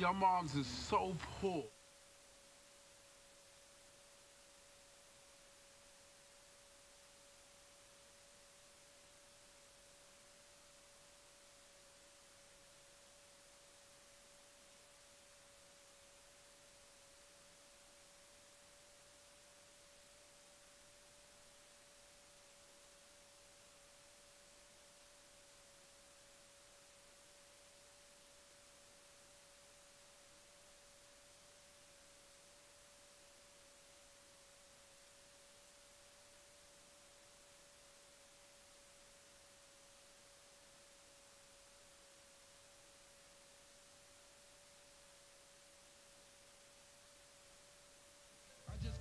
Your mom's is so poor.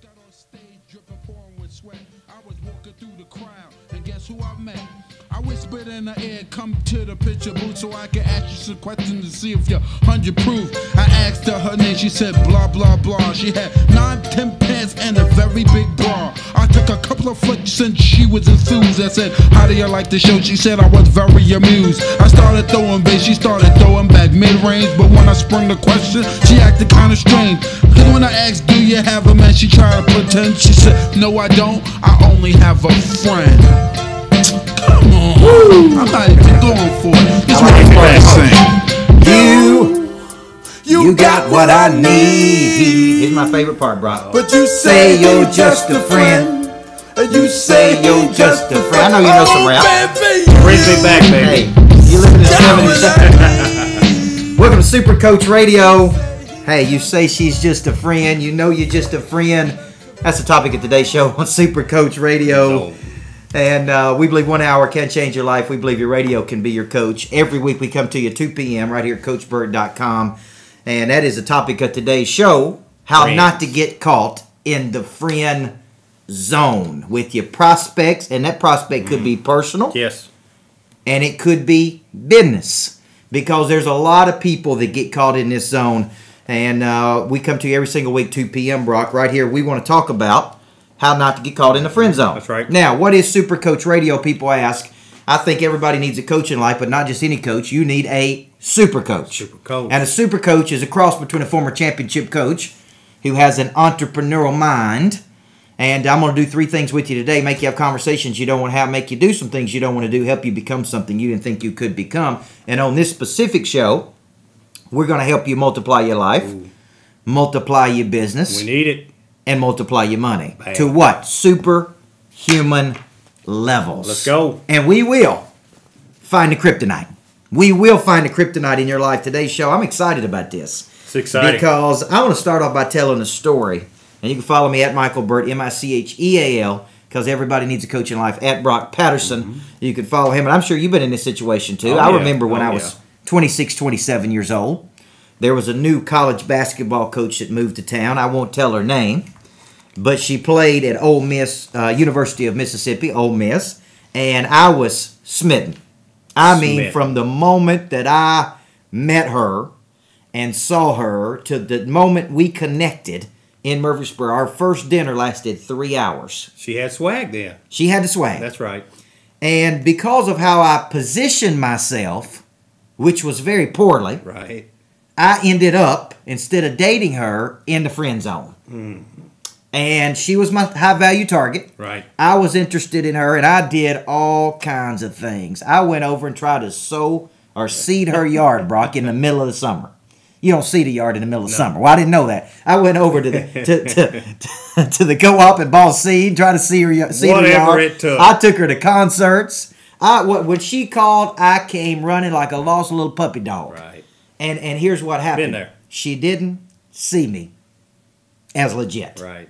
Got on stage dripping, pouring with sweat. I was walking through the crowd, and guess who I met? I whispered in the air, come to the picture booth so I can ask you some questions to see if you're 100 proof. I asked her name, she said blah blah blah. She had 9, 10 pants and a very big bra. I took a couple of flicks and she was enthused. I said, how do you like the show? She said I was very amused. I started throwing bass, she started throwing back mid-range, but when I sprung the question, she acted kinda strange. Cause when I asked, do you have a man? She tried to pretend. She said, no I don't, I only have a friend. Come on, I'm not even going for it. This like my You got what I need. Here's my favorite part, Brock. But you say you're just a friend. And you say you're just a friend. I know you know some rap. Brings me back, baby. Hey, you live in the 70s. Welcome to Super Coach Radio. Hey, you say she's just a friend. You know you're just a friend. That's the topic of today's show on Super Coach Radio. And we believe 1 hour can change your life. We believe your radio can be your coach. Every week we come to you at 2 p.m. right here at CoachBurt.com. And that is the topic of today's show, how not to get caught in the friend zone with your prospects. And that prospect could be personal. Yes. And it could be business. Because there's a lot of people that get caught in this zone. And we come to you every single week, 2 p.m., Brock. Right here, we want to talk about how not to get caught in the friend zone. That's right. Now, what is Super Coach Radio, people ask. I think everybody needs a coach in life, but not just any coach. You need a super coach. Super coach. And a super coach is a cross between a former championship coach who has an entrepreneurial mind. And I'm going to do 3 things with you today. Make you have conversations you don't want to have. Make you do some things you don't want to do. Help you become something you didn't think you could become. And on this specific show, we're going to help you multiply your life, multiply your business. We need it. And multiply your money. Bam. To what? Superhuman levels. Let's go. And we will find the kryptonite. We will find the kryptonite in your life. Today's show, I'm excited about this. It's exciting. Because I want to start off by telling a story. And you can follow me at Michael Burt, Micheal, because everybody needs a coach in life, at Brock Patterson. You can follow him. And I'm sure you've been in this situation too. I remember when I was 26, 27 years old. There was a new college basketball coach that moved to town. I won't tell her name, but she played at Ole Miss, University of Mississippi, Ole Miss, and I was smitten. I mean, from the moment that I met her and saw her to the moment we connected in Murfreesboro, our first dinner lasted 3 hours. She had swag then. She had the swag. That's right. And because of how I positioned myself, which was very poorly, Right. I ended up, instead of dating her, in the friend zone. And she was my high-value target. Right. I was interested in her, and I did all kinds of things. I went over and tried to sow or seed her yard, Brock, in the middle of the summer. You don't seed a yard in the middle of summer. Well, I didn't know that. I went over to the to the co-op and bought seed, tried to seed her yard. Whatever it took. I took her to concerts. When she called, I came running like a lost little puppy dog. Right. And here's what happened. Been there. She didn't see me as legit. Right.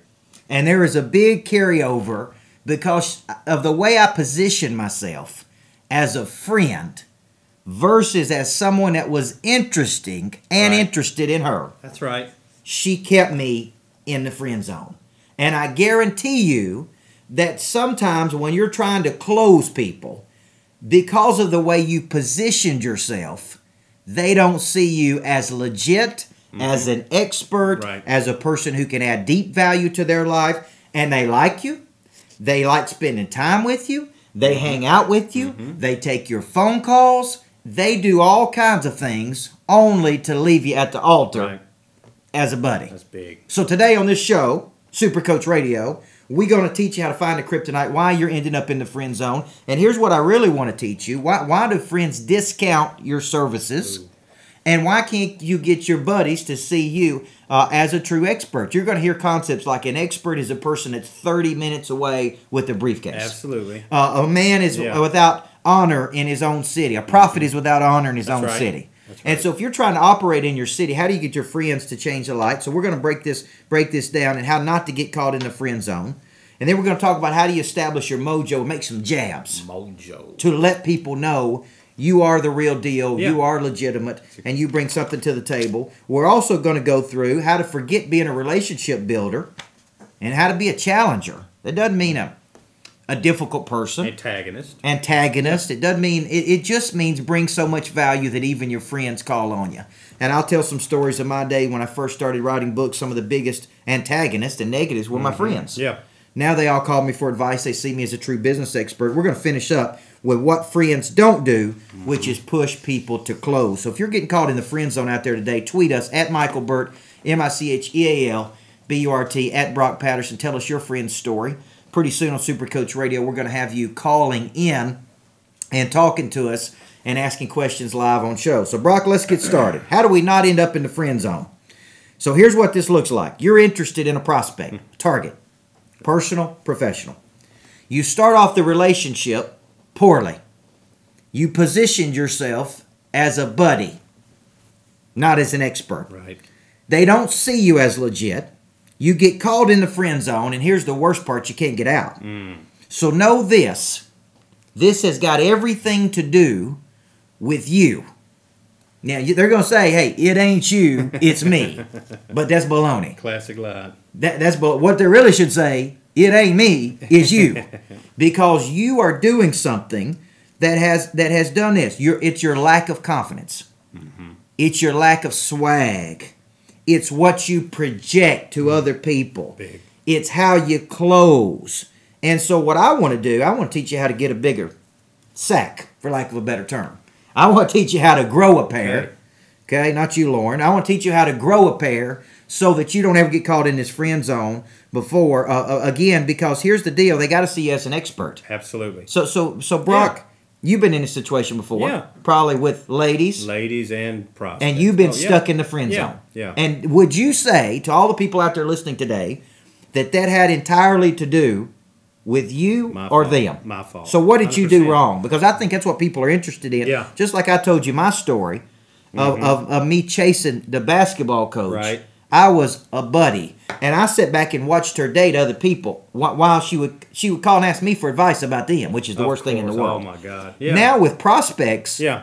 And there is a big carryover because of the way I position myself as a friend versus as someone that was interesting and interested in her. That's right. She kept me in the friend zone. And I guarantee you that sometimes when you're trying to close people, because of the way you positioned yourself, they don't see you as legit, as an expert, as a person who can add deep value to their life, and they like you. They like spending time with you. They hang out with you. They take your phone calls. They do all kinds of things only to leave you at the altar Right. as a buddy. That's big. So today on this show, Super Coach Radio, we're going to teach you how to find a kryptonite, why you're ending up in the friend zone. And here's what I really want to teach you. Why do friends discount your services? Ooh. And why can't you get your buddies to see you as a true expert? You're going to hear concepts like an expert is a person that's 30 minutes away with a briefcase. Absolutely. A man is without honor in his own city. A prophet is without honor in his own right. city. That's And right. so if you're trying to operate in your city, how do you get your friends to change the light? So we're going to break this down and how not to get caught in the friend zone. And then we're going to talk about how do you establish your mojo and make some jabs Mojo. to let people know you are the real deal, Yeah. you are legitimate, and you bring something to the table. We're also going to go through how to forget being a relationship builder and how to be a challenger. That doesn't mean a difficult person. Antagonist. It doesn't mean, it just means bring so much value that even your friends call on you. And I'll tell some stories of my day when I first started writing books. Some of the biggest antagonists and negatives were my friends. Yeah. Now they all call me for advice. They see me as a true business expert. We're going to finish up with what friends don't do, which is push people to close. So if you're getting caught in the friend zone out there today, tweet us at Michael Burt, MICHEALBURT, at Brock Patterson. Tell us your friend's story. Pretty soon on Super Coach Radio, we're going to have you calling in and talking to us and asking questions live on show. So Brock, let's get started. How do we not end up in the friend zone? So here's what this looks like. You're interested in a prospect, target. Personal, professional. You start off the relationship poorly. You positioned yourself as a buddy, not as an expert. Right. They don't see you as legit. You get caught in the friend zone, and here's the worst part, you can't get out. So know this. This has got everything to do with you. Now, they're going to say, hey, it ain't you, it's me. But that's baloney. Classic lie. That's what they really should say. It ain't me, it's you, because you are doing something that has done this. It's your lack of confidence. It's your lack of swag. It's what you project to other people. Big. It's how you close. And so what I want to do, I want to teach you how to get a bigger sack, for lack of a better term. I want to teach you how to grow a pair. Okay, not you, Lauren. I want to teach you how to grow a pair so that you don't ever get caught in this friend zone before, again, because here's the deal. They got to see you as an expert. Absolutely. So Brock, you've been in a situation before. Yeah. Probably with ladies. Ladies and prospects. And you've been stuck in the friend Yeah, zone. yeah. And would you say to all the people out there listening today that had entirely to do with you My or fault. them? My fault. So what did you do 100%. wrong? Because I think that's what people are interested in. Yeah. Just like I told you my story of me chasing the basketball coach. Right. I was a buddy, and I sat back and watched her date other people while she would call and ask me for advice about them, which is the worst thing in the course. world. Oh, my God. Yeah. Now with prospects, Yeah.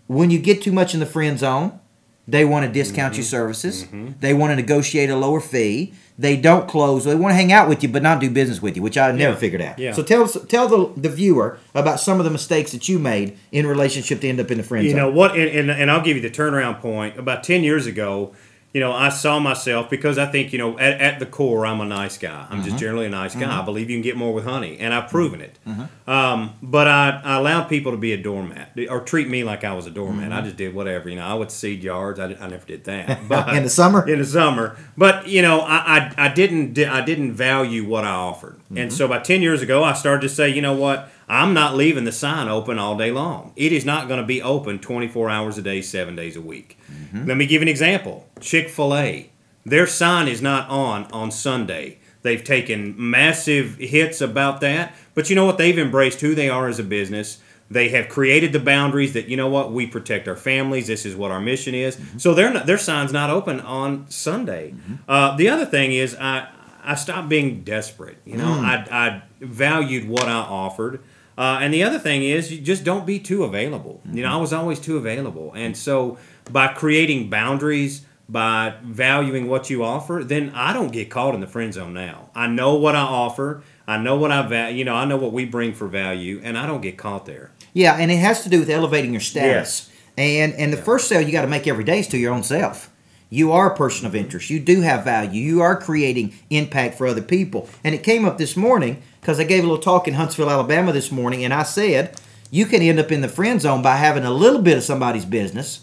when you get too much in the friend zone, they want to discount your services. They want to negotiate a lower fee. They don't close. They want to hang out with you but not do business with you, which I never figured out. Yeah. So tell the viewer about some of the mistakes that you made in relationship to end up in the friend You zone. know what? And I'll give you the turnaround point. About 10 years ago, I saw myself, because I think, at the core, I'm a nice guy. I'm just generally a nice guy. I believe you can get more with honey, and I've proven it. But I allowed people to be a doormat, or treat me like I was a doormat. I just did whatever. I would seed yards. I never did that. But In the summer? In the summer. But, I didn't value what I offered. And so about 10 years ago, I started to say, you know what? I'm not leaving the sign open all day long. It is not going to be open 24 hours a day, 7 days a week. Let me give you an example. Chick-fil-A. Their sign is not on Sunday. They've taken massive hits about that. But you know what? They've embraced who they are as a business. They have created the boundaries that, we protect our families. This is what our mission is. So their sign's not open on Sunday. The other thing is I stopped being desperate. I valued what I offered. And the other thing is, you just don't be too available. I was always too available. And so by creating boundaries, by valuing what you offer, then I don't get caught in the friend zone now. I know what I offer. I know what I I know what we bring for value, and I don't get caught there. Yeah, and it has to do with elevating your status. And the first sale you got to make every day is to your own self. You are a person of interest. You do have value. You are creating impact for other people. And it came up this morning because I gave a little talk in Huntsville, Alabama this morning, and I said you can end up in the friend zone by having a little bit of somebody's business,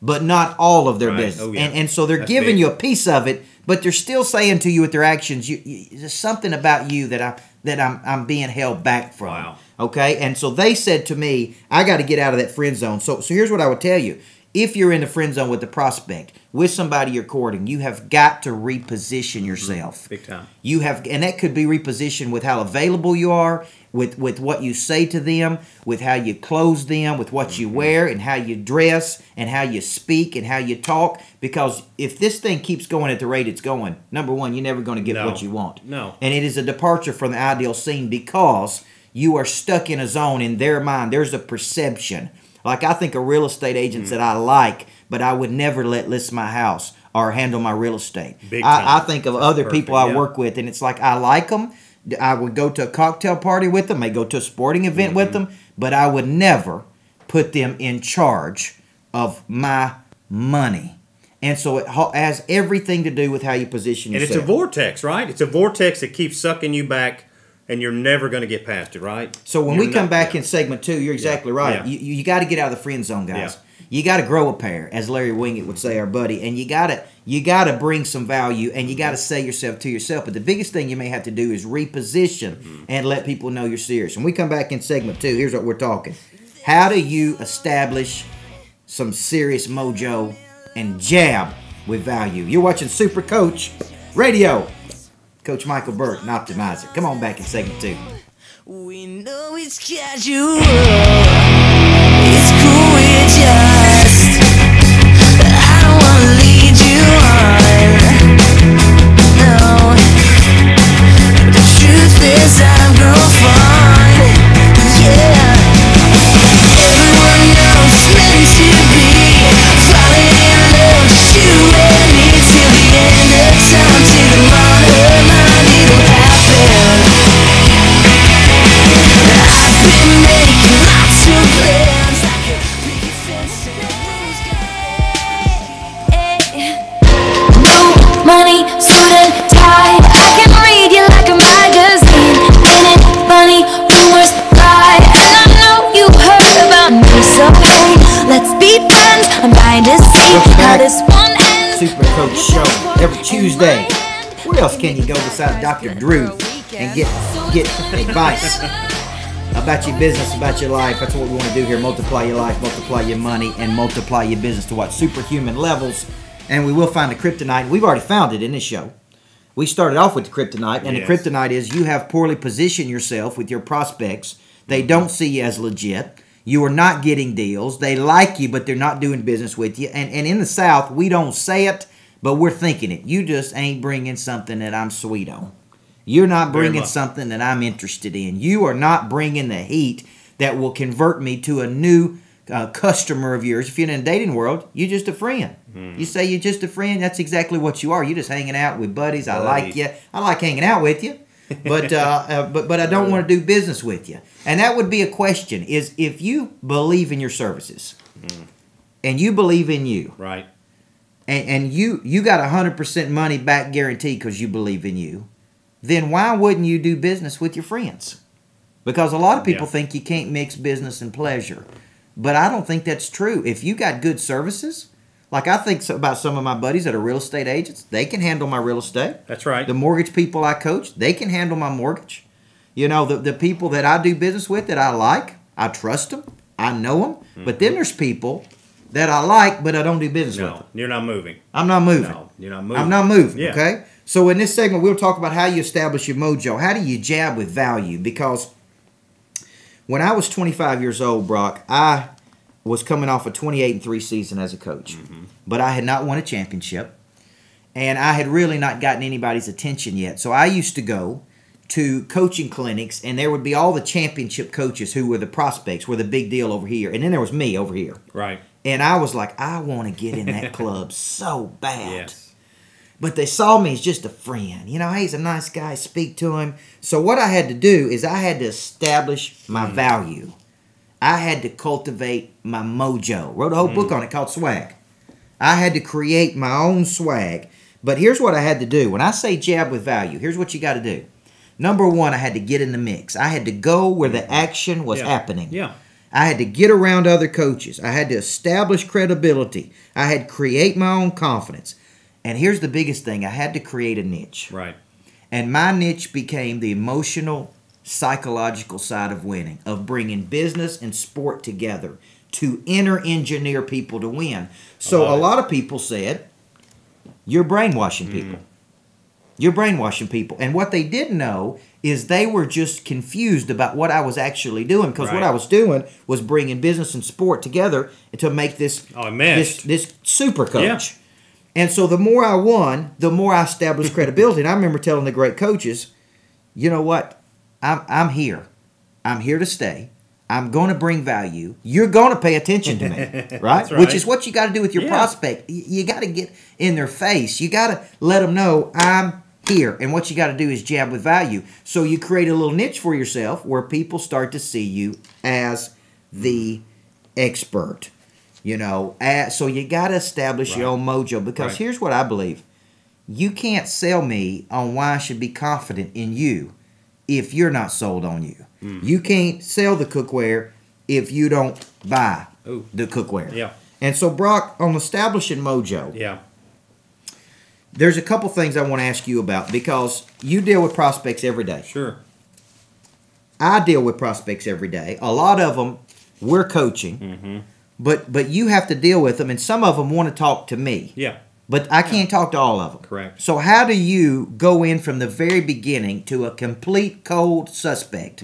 but not all of their Right. business. Oh, yeah. And so they're That's giving big. you a piece of it, but they're still saying to you with their actions, there's something about you that I'm being held back from. Wow. Okay? And so they said to me, I got to get out of that friend zone. So here's what I would tell you. If you're in the friend zone with the prospect, with somebody you're courting, you have got to reposition yourself. Big time. You have, and that could be repositioned with how available you are, with what you say to them, with how you clothe them, with what you wear, and how you dress, and how you speak, and how you talk. Because if this thing keeps going at the rate it's going, number one, you're never going to get No. what you want. No. And it is a departure from the ideal scene because you are stuck in a zone in their mind. There's a perception. Like I think of real estate agents that I like, but I would never let list my house or handle my real estate. Big time. I think of other perfect, people I yeah. work with, and it's like I like them. I would go to a cocktail party with them. I go to a sporting event with them, but I would never put them in charge of my money. And so it has everything to do with how you position And yourself. it's a vortex, right? It's a vortex that keeps sucking you back, and you're never going to get past it, right? So when You're we come not- back yeah. in segment 2, you're exactly right. Yeah. You got to get out of the friend zone, guys. Yeah. You got to grow a pair, as Larry Wingate would say, our buddy, and you got to bring some value, and you got to say yourself to yourself. But the biggest thing you may have to do is reposition and let people know you're serious. When we come back in segment 2, here's what we're talking: how do you establish some serious mojo and jab with value? You're watching Super Coach Radio. Coach Michael Burt and Optimizer. Come on back in segment 2. We know it's casual. It's cool, we're just. I don't wanna lead you on. No. The truth is I've grown fond. Yeah. Everyone knows it's meant to be. Falling in love, just you and me till the end of time. Till the mind, it'll happen. I've been making lots of plans. I could be fencing a rose No money, suit and tie. I can read you like a magazine. Ain't it funny? Rumors fly, and I know you heard about me. So hey, let's be friends. I'm dying to see how this one ends. Super Coach Show every Tuesday. Where else can you go besides Dr. Drew and get advice about your business, about your life? That's what we want to do here. Multiply your life, multiply your money, and multiply your business to what? Superhuman levels. And we will find the kryptonite. We've already found it in this show. We started off with the kryptonite, and Yes. the kryptonite is you have poorly positioned yourself with your prospects. They don't see you as legit. You are not getting deals. They like you, but they're not doing business with you. And in the South, we don't say it, but we're thinking it. You just ain't bringing something that I'm sweet on. You're not Very bringing much. something that I'm interested in. You are not bringing the heat that will convert me to a new customer of yours. If you're in the dating world, you're just a friend. You say you're just a friend, that's exactly what you are. You're just hanging out with buddies. I like you. I like hanging out with you. But I don't want to do business with you. And that would be a question, is if you believe in your services and you believe in you, Right. and you got 100% money back guarantee because you believe in you, then why wouldn't you do business with your friends? Because a lot of people Yeah. think you can't mix business and pleasure. But I don't think that's true. If you got good services, like I think about some of my buddies that are real estate agents, they can handle my real estate. That's right. The mortgage people I coach, they can handle my mortgage. You know, the people that I do business with that I like, I trust them, I know them. But then there's people that I like, but I don't do business with them. No, you're not moving. I'm not moving. No, you're not moving. I'm not moving, Yeah. okay? So in this segment, we'll talk about how you establish your mojo. How do you jab with value? Because when I was 25 years old, Brock, I was coming off a 28-3 season as a coach. But I had not won a championship. And I had really not gotten anybody's attention yet. So I used to go to coaching clinics, and there would be all the championship coaches who were the prospects, were the big deal over here. And then there was me over here. Right. And I was like, I want to get in that club so bad. Yes. But they saw me as just a friend. You know, hey, he's a nice guy, speak to him. So what I had to do is I had to establish my value. I had to cultivate my mojo. Wrote a whole book on it called Swag. I had to create my own swag. But here's what I had to do. When I say jab with value, here's what you got to do. Number one, I had to get in the mix. I had to go where the action was happening. Yeah. I had to get around other coaches. I had to establish credibility. I had to create my own confidence. And here's the biggest thing. I had to create a niche. Right. And my niche became the emotional, psychological side of winning, of bringing business and sport together to engineer people to win. So a lot of people said, you're brainwashing people. You're brainwashing people. And what they didn't know is they were just confused about what I was actually doing, because what I was doing was bringing business and sport together to make this this super coach. Yeah. And so the more I won, the more I established credibility. And I remember telling the great coaches, you know what? I'm here. I'm here to stay. I'm going to bring value. You're going to pay attention to me, right? That's right. Which is what you got to do with your prospect. You got to get in their face. You got to let them know I'm here. And what you got to do is jab with value. So you create a little niche for yourself where people start to see you as the expert. You know, so you got to establish your own mojo, because here's what I believe. You can't sell me on why I should be confident in you if you're not sold on you. You can't sell the cookware if you don't buy the cookware. Yeah. And so, Brock, on establishing mojo, there's a couple things I want to ask you about, because you deal with prospects every day. Sure. I deal with prospects every day. A lot of them we're coaching, but you have to deal with them, and some of them want to talk to me. Yeah. But I can't talk to all of them. Correct. So how do you go in from the very beginning to a complete cold suspect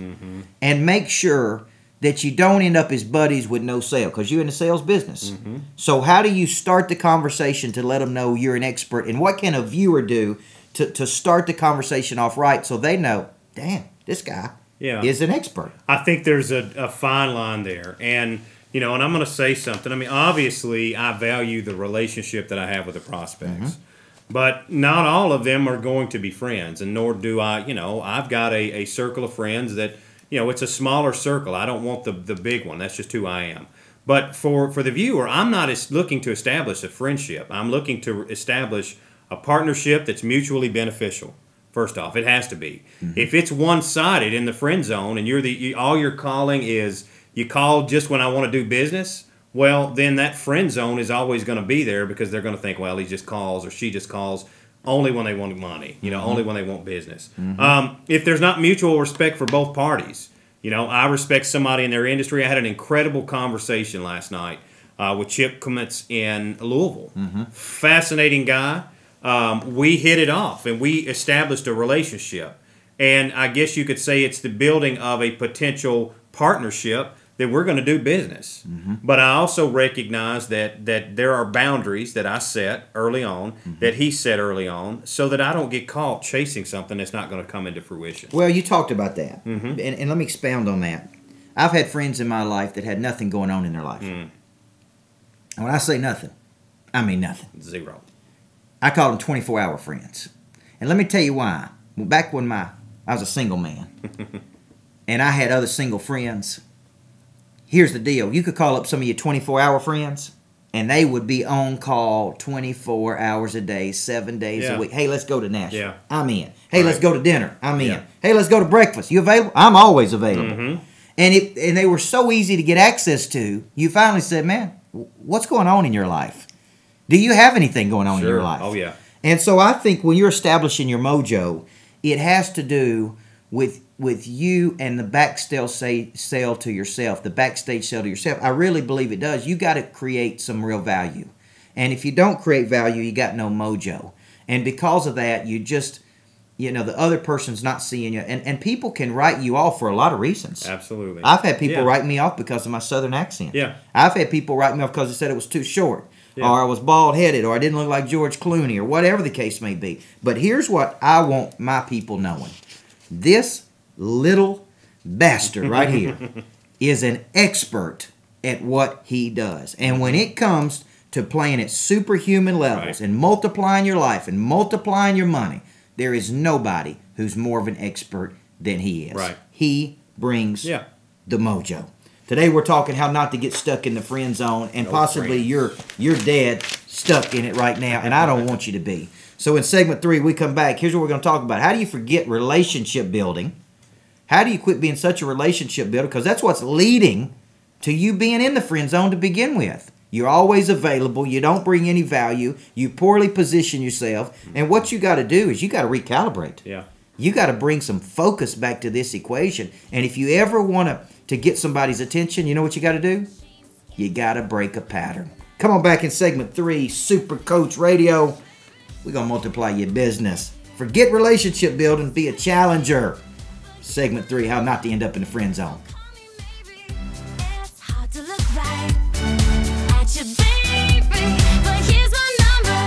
and make sure that you don't end up as buddies with no sale? Because you're in the sales business. So how do you start the conversation to let them know you're an expert? And what can a viewer do to start the conversation off right so they know, damn, this guy is an expert? I think there's a fine line there. And you know, and I'm going to say something. I mean, obviously, I value the relationship that I have with the prospects. But not all of them are going to be friends, and nor do I. You know, I've got a circle of friends that, you know, it's a smaller circle. I don't want the big one. That's just who I am. But for the viewer, I'm not looking to establish a friendship. I'm looking to establish a partnership that's mutually beneficial. First off, it has to be. If it's one-sided in the friend zone, and all you're calling is, you call just when I want to do business, well, then that friend zone is always going to be there, because they're going to think, well, he just calls or she just calls only when they want money, you know, only when they want business. If there's not mutual respect for both parties, you know, I respect somebody in their industry. I had an incredible conversation last night with Chip Clements in Louisville. Fascinating guy. We hit it off, and we established a relationship. And I guess you could say it's the building of a potential partnership that we're going to do business. But I also recognize that there are boundaries that I set early on, that he set early on, so that I don't get caught chasing something that's not going to come into fruition. Well, you talked about that. And let me expound on that. I've had friends in my life that had nothing going on in their life. And when I say nothing, I mean nothing. Zero. I call them 24-hour friends. And let me tell you why. Back when I was a single man, and I had other single friends, here's the deal. You could call up some of your 24-hour friends, and they would be on call 24 hours a day, 7 days a week. Hey, let's go to Nashville. I'm in. Hey, let's go to dinner. I'm in. Hey, let's go to breakfast. You available? I'm always available. And they were so easy to get access to, you finally said, man, what's going on in your life? Do you have anything going on in your life? Oh, yeah. And so I think when you're establishing your mojo, it has to do with you and the backstage sale to yourself, the backstage sale to yourself. I really believe it does. You got to create some real value. And if you don't create value, you got no mojo. And because of that, you just, you know, the other person's not seeing you. And people can write you off for a lot of reasons. Absolutely. I've had people write me off because of my southern accent. I've had people write me off because they said it was too short. Or I was bald-headed, or I didn't look like George Clooney, or whatever the case may be. But here's what I want my people knowing. This little bastard right here is an expert at what he does. And when it comes to playing at superhuman levels and multiplying your life and multiplying your money, there is nobody who's more of an expert than he is. He brings the mojo. Today we're talking how not to get stuck in the friend zone, and possibly you're dead stuck in it right now, and I don't want you to be. So in segment 3, we come back. Here's what we're going to talk about. How do you forget relationship building? How do you quit being such a relationship builder? Because that's what's leading to you being in the friend zone to begin with. You're always available. You don't bring any value. You poorly position yourself. And what you got to do is you got to recalibrate. Yeah. You got to bring some focus back to this equation. And if you ever want to get somebody's attention, you know what you got to do? You got to break a pattern. Come on back in segment 3, Super Coach Radio. We're going to multiply your business. Forget relationship building. Be a challenger. Segment 3, how not to end up in the friend zone. It's hard to look right at your baby, but here's my number,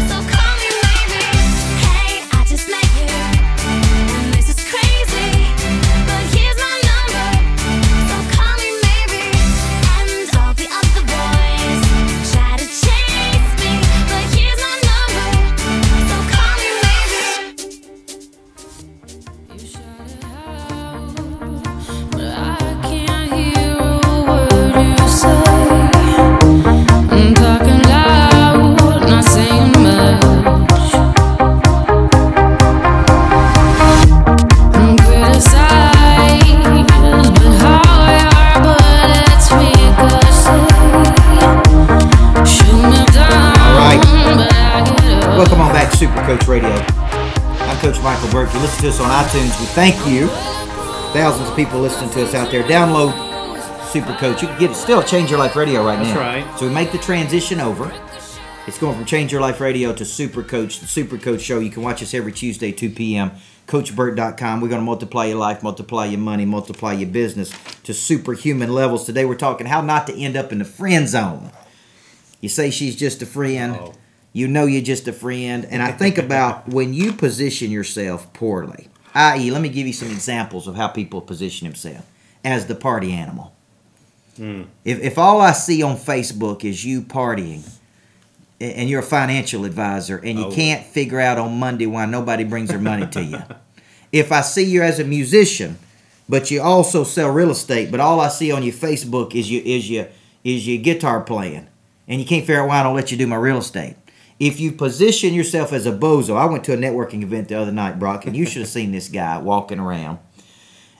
so call me maybe. Hey, I just met you, and this is crazy, but here's my number, so call me maybe. And all the other boys try to chase me, but here's my number, so call me maybe. You shout it out, but I can't hear a word you say. I'm talking loud, not saying much. I'm criticized, but how your bullets ricochet. Shoot me down, All right. but I get up. Welcome on back to Super Coach Radio. I'm Coach Michael Burt. If you listen to us on iTunes, we thank you. Thousands of people listening to us out there. Download Super Coach. You can get it still Change Your Life Radio right now. That's right. So we make the transition over. It's going from Change Your Life Radio to Super Coach, the Super Coach Show. You can watch us every Tuesday, 2 p.m. CoachBurt.com. We're going to multiply your life, multiply your money, multiply your business to superhuman levels. Today we're talking how not to end up in the friend zone. You say she's just a friend. Oh. You know you're just a friend. And I think about when you position yourself poorly, i.e., let me give you some examples of how people position themselves as the party animal. If all I see on Facebook is you partying and you're a financial advisor and you can't figure out on Monday why nobody brings their money to you. If I see you as a musician, but you also sell real estate, but all I see on your Facebook is your guitar playing and you can't figure out why I don't let you do my real estate. If you position yourself as a bozo, I went to a networking event the other night, Brock, and you should have seen this guy walking around.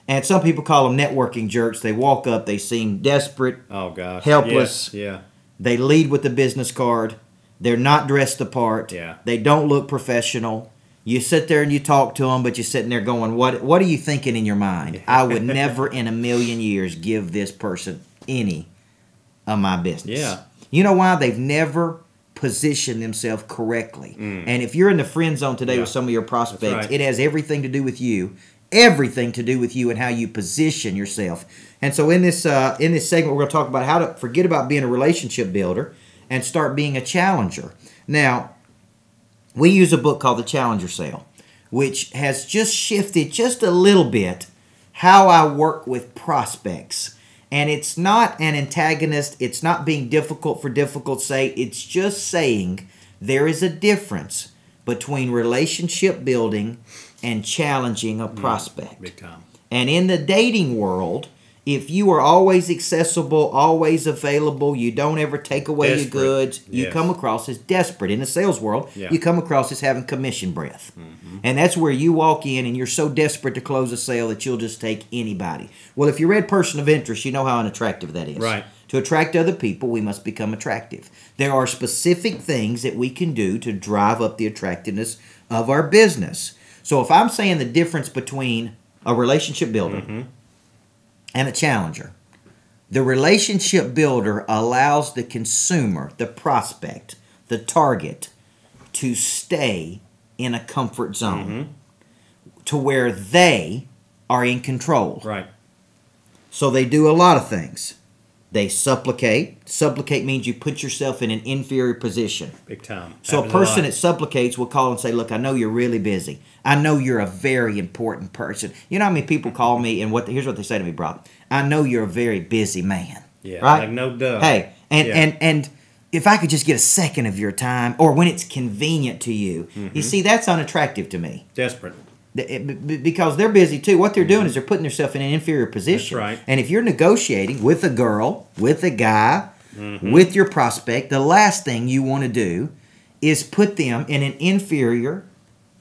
And some people call them networking jerks. They walk up, they seem desperate, Oh gosh. helpless. Yeah. They lead with a business card. They're not dressed the part. Yeah. They don't look professional. You sit there and you talk to them, but you're sitting there going, what are you thinking in your mind? I would never in a million years give this person any of my business. Yeah. You know why? They've never positioned themselves correctly. And if you're in the friend zone today with some of your prospects, right. it has everything to do with you. Everything to do with you and how you position yourself. And so in this segment, we're going to talk about how to forget about being a relationship builder and start being a challenger. Now, we use a book called The Challenger Sale, which has just shifted just a little bit how I work with prospects. And it's not an antagonist. It's not being difficult for difficult's sake. It's just saying there is a difference between relationship building and challenging a prospect. Big time. And in the dating world, if you are always accessible, always available, you don't ever take away your Desperate. goods, you Yes. come across as desperate. In the sales world, Yeah. you come across as having commission breath. And that's where you walk in and you're so desperate to close a sale that you'll just take anybody. Well, if you read Person of Interest, you know how unattractive that is. Right. To attract other people, we must become attractive. There are specific things that we can do to drive up the attractiveness of our business. So if I'm saying the difference between a relationship builder and a challenger, the relationship builder allows the consumer, the prospect, the target, to stay in a comfort zone to where they are in control. Right. So they do a lot of things. They supplicate. Supplicate means you put yourself in an inferior position. Big time. So a Happens person lot. that supplicates will call and say, look, I know you're really busy. I know you're a very important person. You know how many people call me and here's what they say to me, Brock. I know you're a very busy man. Yeah. Right? Like no duh. Hey, and, Yeah. and if I could just get a second of your time or when it's convenient to you, you see, that's unattractive to me. Desperate. Because they're busy too. What they're doing is they're putting themselves in an inferior position. That's right. And if you're negotiating with a girl, with a guy, with your prospect, the last thing you want to do is put them in an inferior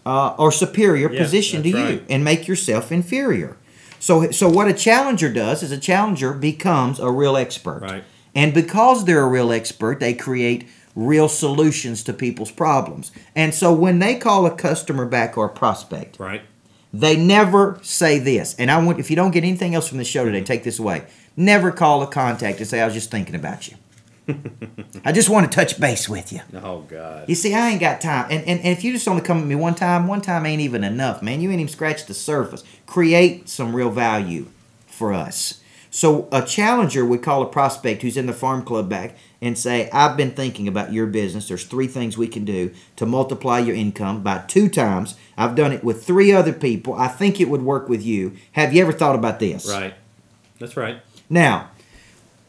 or superior Yeah, position to that's you right. and make yourself inferior. So what a challenger does is a challenger becomes a real expert. Right. And because they're a real expert, they create real solutions to people's problems. And so when they call a customer back or a prospect, Right. they never say this. And I want, if you don't get anything else from the show today, take this away. Never call a contact and say, I was just thinking about you. I just want to touch base with you. Oh, God. You see, I ain't got time. And if you just only come at me one time ain't even enough, man. You ain't even scratched the surface. Create some real value for us. So a challenger would call a prospect who's in the farm club back and say, I've been thinking about your business. There's 3 things we can do to multiply your income by 2 times. I've done it with 3 other people. I think it would work with you. Have you ever thought about this? Right. That's right. Now,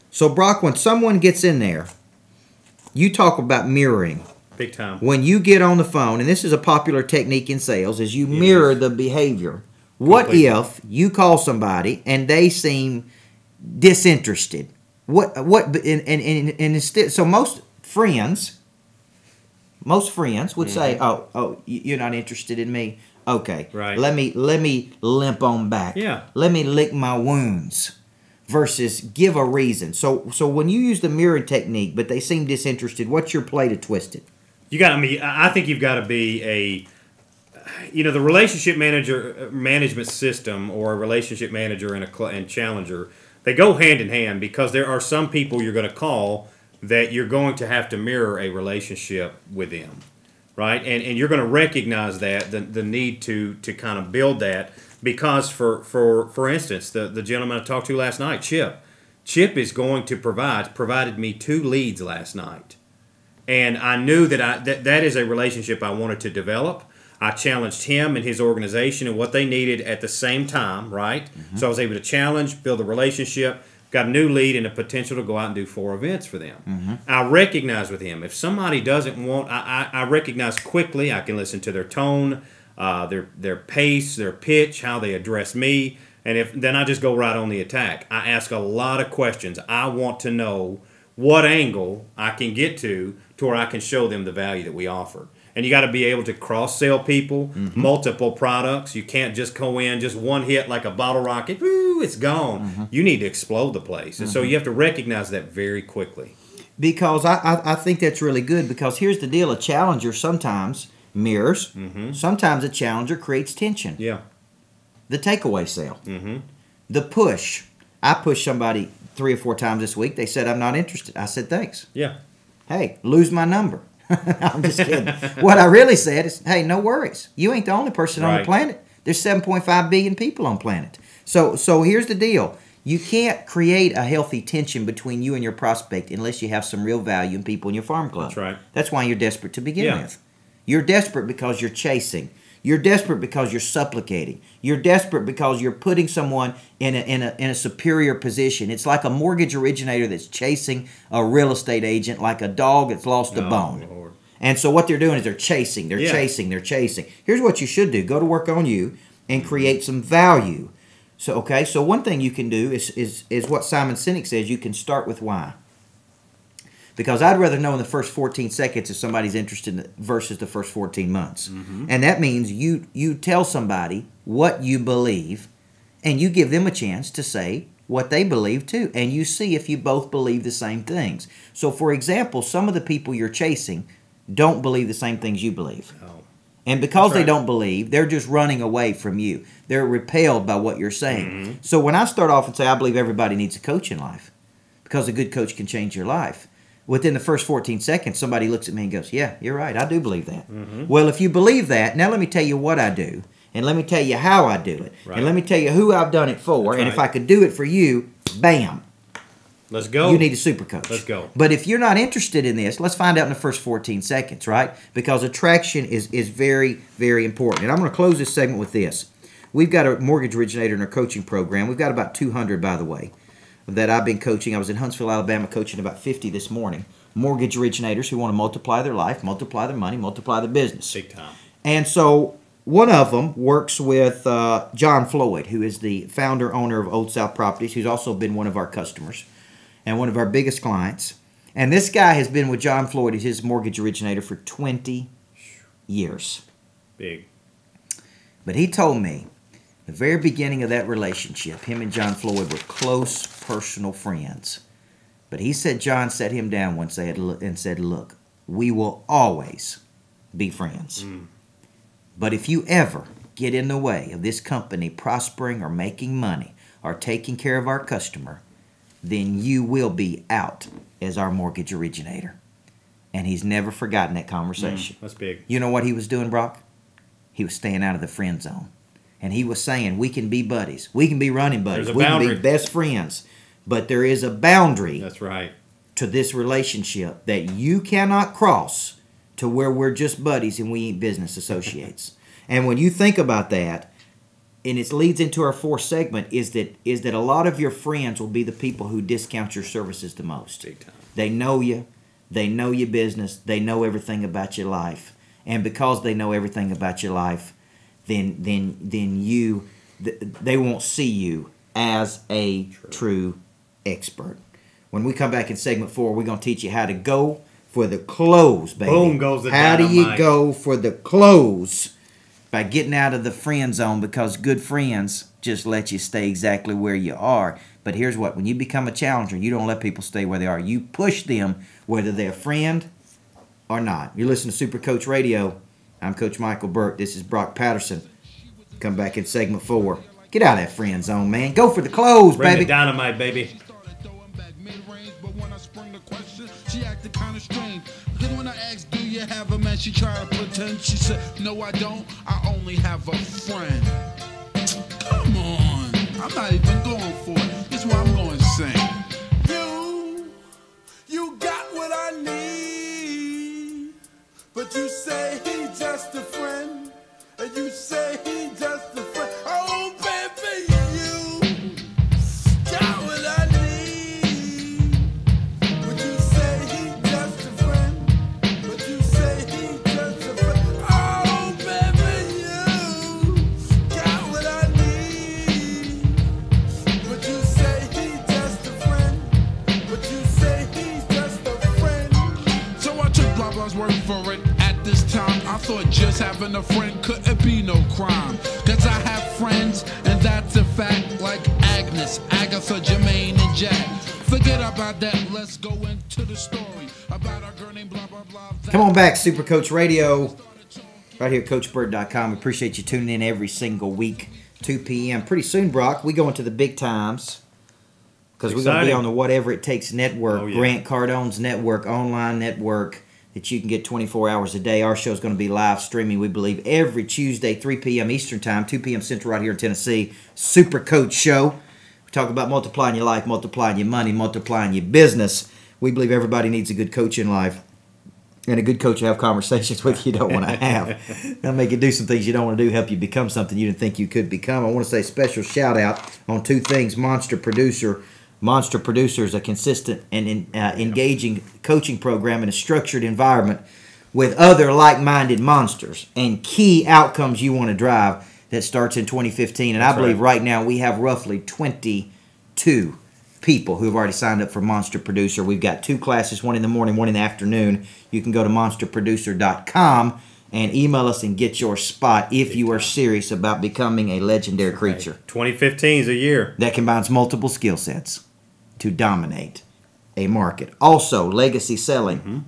so Brock, when someone gets in there, you talk about mirroring. Big time. When you get on the phone, and this is a popular technique in sales, is you mirror the behavior. What if you call somebody and they seem disinterested? And instead, so most friends would say, "Oh, you're not interested in me. Okay, Right. Let me limp on back. Yeah. Let me lick my wounds." Versus give a reason. So when you use the mirroring technique, but they seem disinterested, what's your play to twist it? I think you've got to be the relationship management system, or a relationship manager and challenger. They go hand in hand, because there are some people you're going to call that you're going to have to mirror a relationship with them, right? And you're going to recognize that the need to kind of build that. Because for instance, the gentleman I talked to last night, Chip is going to provided me 2 leads last night, and I knew that that is a relationship I wanted to develop. I challenged him and his organization and what they needed at the same time, right? Mm-hmm. So I was able to challenge, build a relationship, got a new lead and the potential to go out and do 4 events for them. Mm-hmm. I recognize with him, if somebody doesn't want, I recognize quickly. I can listen to their tone, their pace, their pitch, how they address me, and then I just go right on the attack. I ask a lot of questions. I want to know what angle I can get to where I can show them the value that we offer. And you got to be able to cross-sell people, multiple products. You can't just go in, just one hit like a bottle rocket, woo, it's gone. You need to explode the place. And so you have to recognize that very quickly. Because I think that's really good, because here's the deal. A challenger sometimes mirrors. Sometimes a challenger creates tension. Yeah. The takeaway sale. The push. I pushed somebody 3 or 4 times this week. They said, I'm not interested. I said, thanks. Yeah. Hey, lose my number. I'm just kidding. What I really said is, hey, no worries. You ain't the only person on the planet. There's 7.5 billion people on planet. So here's the deal. You can't create a healthy tension between you and your prospect unless you have some real value in people in your farm club. That's right. That's why you're desperate to begin with. You're desperate because you're chasing. You're desperate because you're supplicating. You're desperate because you're putting someone in a superior position. It's like a mortgage originator that's chasing a real estate agent, like a dog that's lost a bone. Lord. And so what they're doing is they're chasing. They're chasing. Here's what you should do. Go to work on you and create some value. So one thing you can do is what Simon Sinek says. You can start with why. Because I'd rather know in the first 14 seconds if somebody's interested versus the first 14 months. And that means you tell somebody what you believe, and you give them a chance to say what they believe too. And you see if you both believe the same things. So, for example, some of the people you're chasing don't believe the same things you believe. Oh. And because they don't believe, they're just running away from you. They're repelled by what you're saying. So when I start off and say, I believe everybody needs a coach in life, because a good coach can change your life, within the first 14 seconds, somebody looks at me and goes, yeah, you're right. I do believe that. Well, if you believe that, now let me tell you what I do. And let me tell you how I do it. Right. And let me tell you who I've done it for. And if I could do it for you, bam. Let's go. You need a super coach. Let's go. But if you're not interested in this, let's find out in the first 14 seconds, right? Because attraction is very, very important. And I'm going to close this segment with this. We've got a mortgage originator in our coaching program. We've got about 200, by the way, that I've been coaching. I was in Huntsville, Alabama, coaching about 50 this morning. Mortgage originators who want to multiply their life, multiply their money, multiply their business. Big time. And so one of them works with John Floyd, who is the founder, owner of Old South Properties, who's also been one of our customers and one of our biggest clients. And this guy has been with John Floyd as his mortgage originator for 20 years. Big. But he told me The very beginning of that relationship, him and John Floyd were close personal friends. But he said John sat him down one day and said, look, we will always be friends. But if you ever get in the way of this company prospering or making money or taking care of our customer, then you will be out as our mortgage originator. And he's never forgotten that conversation. That's big. You know what he was doing, Brock? He was staying out of the friend zone. And he was saying, we can be buddies. We can be running buddies. We can be best friends. But there is a boundary. That's right. To this relationship that you cannot cross to where we're just buddies and we ain't business associates. And when you think about that, and it leads into our fourth segment, is that a lot of your friends will be the people who discount your services the most. Big time. They know you. They know your business. They know everything about your life. And because they know everything about your life, then they won't see you as a true expert. When we come back in segment 4, we're going to teach you how to go for the close, baby. Boom goes the How dynamite. do you go for the close? By getting out of the friend zone, because good friends just let you stay exactly where you are. But here's what, when you become a challenger, you don't let people stay where they are. You push them whether they're a friend or not. You're listening to Super Coach Radio. I'm Coach Michael Burt. This is Brock Patterson. Come back in segment 4. Get out of that friend zone, man. Go for the close, Bring baby. the dynamite, baby. She acted kind of strange. Then when I asked, do you have a man? She tried to pretend. She said, no, I don't. I only have a friend. Come on. I'm not even going for it. This is what I'm going to sing. You got what I need. But you say he's just a friend. And you say he's just a friend. Oh, baby, you got what I need. But you say he's just a friend. But you say he's just a friend. Oh, baby, you got what I need. But you say he's just a friend. But you say he's just a friend. So I took blah blah's word for it. At this time, I thought just having a friend couldn't be no crime. Cause I have friends, and that's a fact. Like Agnes, Agatha, Jermaine, and Jack. Forget about that, let's go into the story about our girl named blah blah blah. Come on back, Super Coach Radio. Right here at CoachBurt.com. We appreciate you tuning in every single week, 2 p.m. Pretty soon, Brock, we go into the big times. Because we're going to be on the Whatever It Takes network, Grant Cardone's network, online network, that you can get 24 hours a day. Our show is going to be live streaming, we believe, every Tuesday, 3 p.m. Eastern Time, 2 p.m. Central right here in Tennessee. Super Coach Show. We talk about multiplying your life, multiplying your money, multiplying your business. We believe everybody needs a good coach in life. And a good coach will have conversations with you don't want to have. They'll make you do some things you don't want to do, help you become something you didn't think you could become. I want to say special shout out on 2 things. Monster Producer. Monster Producer is a consistent and engaging coaching program in a structured environment with other like-minded monsters and key outcomes you want to drive that starts in 2015. And I believe right now we have roughly 22 people who have already signed up for Monster Producer. We've got 2 classes, one in the morning, one in the afternoon. You can go to monsterproducer.com and email us and get your spot if you are serious about becoming a legendary creature. 2015 is a year that combines multiple skill sets to dominate a market. Also, legacy selling.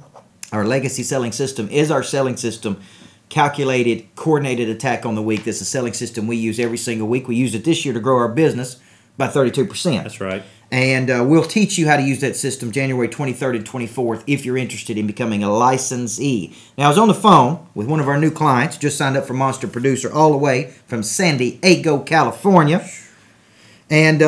Our legacy selling system is our selling system, calculated, coordinated attack on the week. This is a selling system we use every single week. We use it this year to grow our business by 32%. That's right. And we'll teach you how to use that system January 23rd and 24th if you're interested in becoming a licensee. Now, I was on the phone with one of our new clients, just signed up for Monster Producer all the way from San Diego, California. And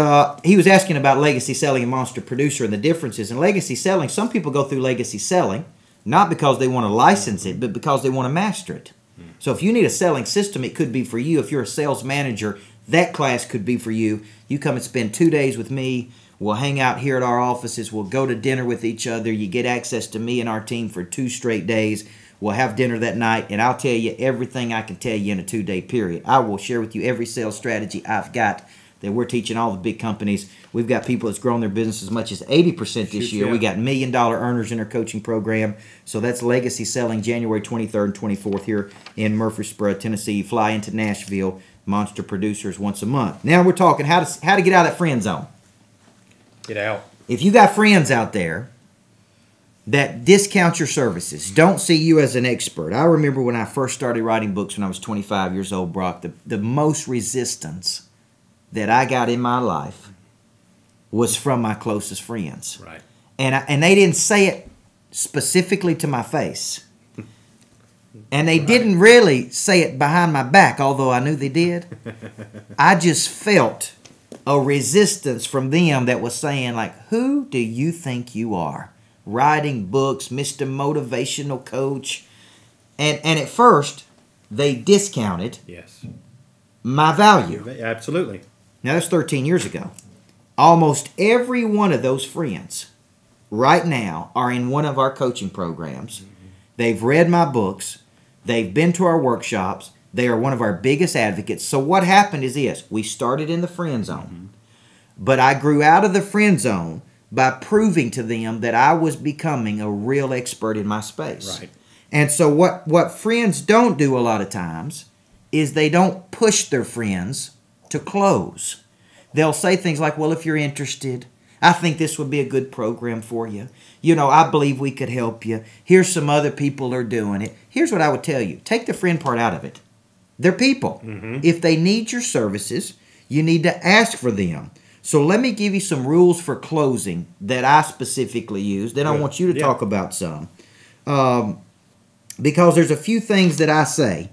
he was asking about legacy selling and Monster Producer and the differences. In legacy selling, some people go through legacy selling not because they want to license it, but because they want to master it. So if you need a selling system, it could be for you. If you're a sales manager, that class could be for you. You come and spend 2 days with me. We'll hang out here at our offices. We'll go to dinner with each other. You get access to me and our team for 2 straight days. We'll have dinner that night, and I'll tell you everything I can tell you in a 2-day period. I will share with you every sales strategy I've got that we're teaching all the big companies. We've got people that's grown their business as much as 80% this year. We got $1 million earners in our coaching program. So that's legacy selling January 23rd and 24th here in Murfreesboro, Tennessee. You fly into Nashville. Monster producers once a month. Now we're talking how to get out of that friend zone. Get out. If you got friends out there that discount your services, don't see you as an expert. I remember when I first started writing books when I was 25 years old, Brock, the most resistance that I got in my life was from my closest friends. Right. And they didn't say it specifically to my face. And they didn't really say it behind my back, although I knew they did. I just felt a resistance from them that was saying, like, who do you think you are? Writing books, Mr. Motivational Coach. And at first, they discounted Yes. my value. Absolutely. Now, that's 13 years ago. Almost every one of those friends right now are in one of our coaching programs. They've read my books. They've been to our workshops. They are one of our biggest advocates. So what happened is this. We started in the friend zone. But I grew out of the friend zone by proving to them that I was becoming a real expert in my space. Right. And so what friends don't do a lot of times is they don't push their friends to close. They'll say things like, well, if you're interested, I think this would be a good program for you. You know, I believe we could help you. Here's some other people are doing it. Here's what I would tell you. Take the friend part out of it. They're people. If they need your services, you need to ask for them. So let me give you some rules for closing that I specifically use. Then I want you to talk about some. Because there's a few things that I say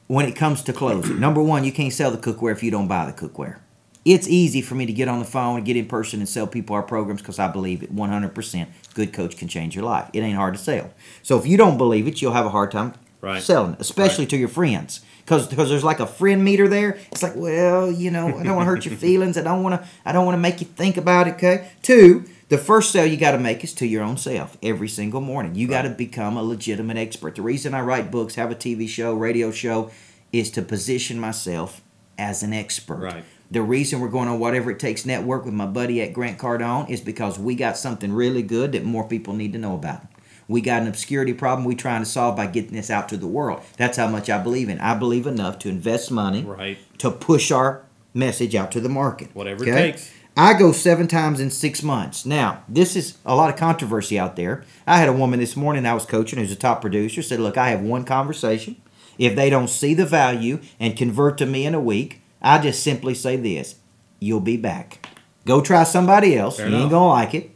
when it comes to closing. Number one, you can't sell the cookware if you don't buy the cookware. It's easy for me to get on the phone, get in person, and sell people our programs because I believe it 100%. Good coach can change your life. It ain't hard to sell. So if you don't believe it, you'll have a hard time selling it, especially to your friends. Because there's like a friend meter there. It's like, well, you know, I don't want to hurt your feelings. I don't want to make you think about it, okay? 2, the first sale you got to make is to your own self every single morning. You got to become a legitimate expert. The reason I write books, have a TV show, radio show, is to position myself as an expert. Right. The reason we're going on Whatever It Takes Network with my buddy at Grant Cardone is because we got something really good that more people need to know about. We got an obscurity problem we're trying to solve by getting this out to the world. That's how much I believe in. I believe enough to invest money to push our message out to the market. Whatever it takes. I go 7 times in 6 months. Now, this is a lot of controversy out there. I had a woman this morning I was coaching who's a top producer, said, look, I have one conversation. If they don't see the value and convert to me in a week, I just simply say this, you'll be back. Go try somebody else. You ain't going to like it.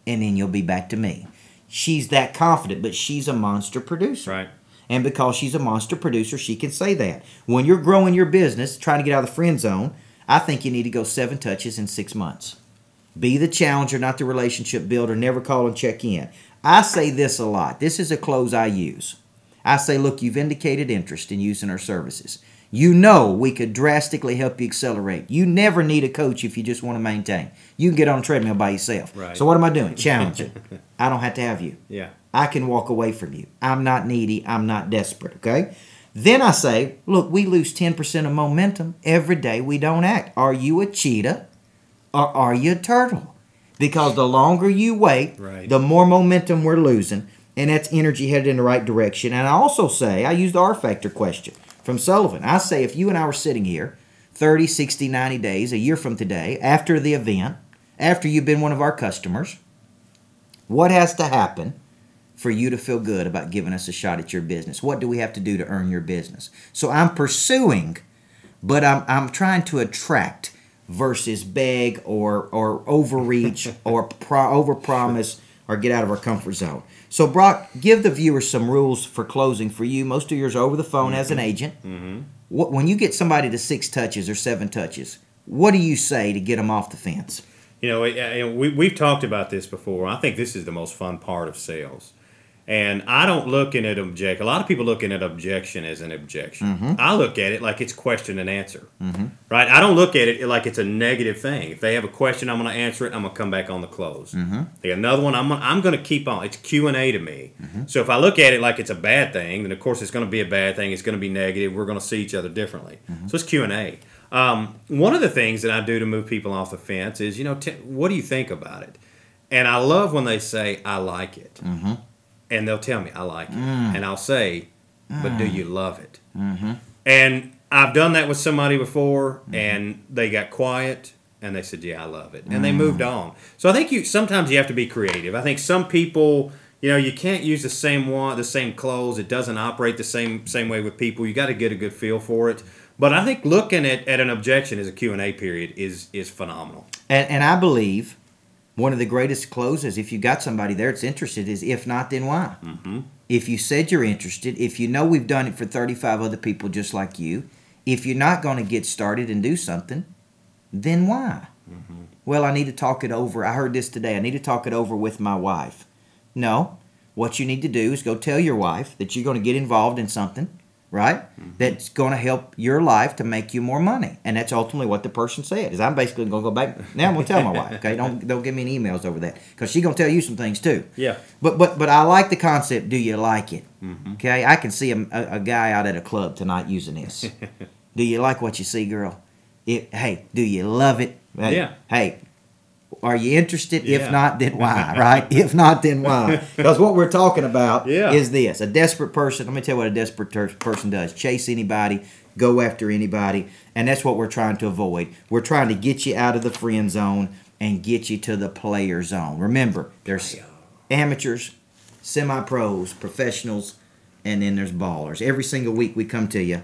And then you'll be back to me. She's that confident, but she's a monster producer. Right. And because she's a monster producer, she can say that. When you're growing your business, trying to get out of the friend zone, I think you need to go 7 touches in 6 months. Be the challenger, not the relationship builder. Never call and check in. I say this a lot. This is a close I use. I say, look, you've indicated interest in using our services. You know we could drastically help you accelerate. You never need a coach if you just want to maintain. You can get on a treadmill by yourself. Right. So what am I doing? Challenging. I don't have to have you. Yeah. I can walk away from you. I'm not needy. I'm not desperate, okay? Then I say, look, we lose 10% of momentum every day we don't act. Are you a cheetah or are you a turtle? Because the longer you wait, the more momentum we're losing, and that's energy headed in the right direction. And I also say, I use the R-factor question from Sullivan. I say if you and I were sitting here 30, 60, 90 days, a year from today, after the event, after you've been one of our customers, what has to happen for you to feel good about giving us a shot at your business? What do we have to do to earn your business? So I'm pursuing, but I'm trying to attract versus beg or overreach or overpromise or get out of our comfort zone. So, Brock, give the viewers some rules for closing for you. Most of yours are over the phone as an agent. When you get somebody to 6 touches or 7 touches, what do you say to get them off the fence? You know, we've talked about this before. I think this is the most fun part of sales. And I don't look at it a lot of people looking at objection as an objection. I look at it like it's question and answer, right? I don't look at it like it's a negative thing. If they have a question, I'm going to answer it. I'm going to come back on the close. They got another one. I'm going to keep on. It's Q&A to me. So if I look at it like it's a bad thing, then of course it's going to be a bad thing. It's going to be negative. We're going to see each other differently. So it's Q&A. One of the things that I do to move people off the fence is, what do you think about it? And I love when they say, I like it. And they'll tell me, I like it. And I'll say, but do you love it? And I've done that with somebody before, and they got quiet, and they said, "Yeah, I love it," and they moved on. So I think sometimes you have to be creative. I think some people, you can't use the same clothes. It doesn't operate the same way with people. You got to get a good feel for it. But I think looking at an objection as a Q&A period is phenomenal. And I believe one of the greatest closes, if you got somebody there that's interested, is if not, then why? Mm-hmm. If you said you're interested, if you know we've done it for 35 other people just like you, if you're not going to get started and do something, then why? Mm-hmm. Well, I need to talk it over. I heard this today. I need to talk it over with my wife. No. What you need to do is go tell your wife that you're going to get involved in something, right? Mm-hmm. That's going to help your life to make you more money. And that's ultimately what the person said. Is I'm basically going to go back. Now I'm going to tell my wife, okay? Don't give me any emails over that. Because she's going to tell you some things too. Yeah. But I like the concept, do you like it? Mm-hmm. Okay? I can see a guy out at a club tonight using this. Do you like what you see, girl? Hey, do you love it? Hey, yeah. Hey, are you interested? Yeah. If not, then why, right? If not, then why? Because what we're talking about is this. A desperate person, let me tell you what a desperate person does. Chase anybody, go after anybody, and that's what we're trying to avoid. We're trying to get you out of the friend zone and get you to the player zone. Remember, there's amateurs, semi-pros, professionals, and then there's ballers. Every single week we come to you,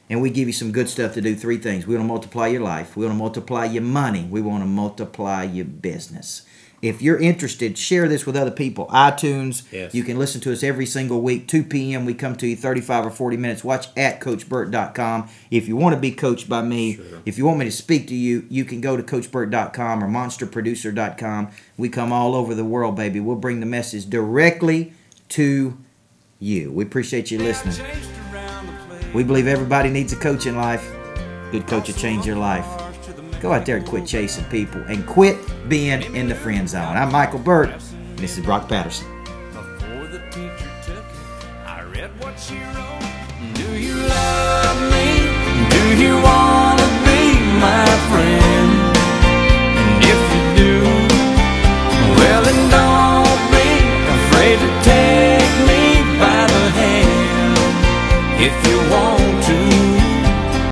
and we give you some good stuff to do. 3 things. We want to multiply your life. We want to multiply your money. We want to multiply your business. If you're interested, share this with other people. iTunes. Yes. You can listen to us every single week. 2 p.m. We come to you 35 or 40 minutes. Watch at CoachBurt.com. If you want to be coached by me, if you want me to speak to you, you can go to CoachBurt.com or MonsterProducer.com. We come all over the world, baby. We'll bring the message directly to you. We appreciate you listening. We believe everybody needs a coach in life. Good coach will change your life. Go out there and quit chasing people and quit being in the friend zone. I'm Michael Burt. And this is Brock Patterson. Before the teacher took it, I read what she wrote. Do you love me? Do you want to be my friend? And if you do, well then don't be afraid to take me by the hand. If you want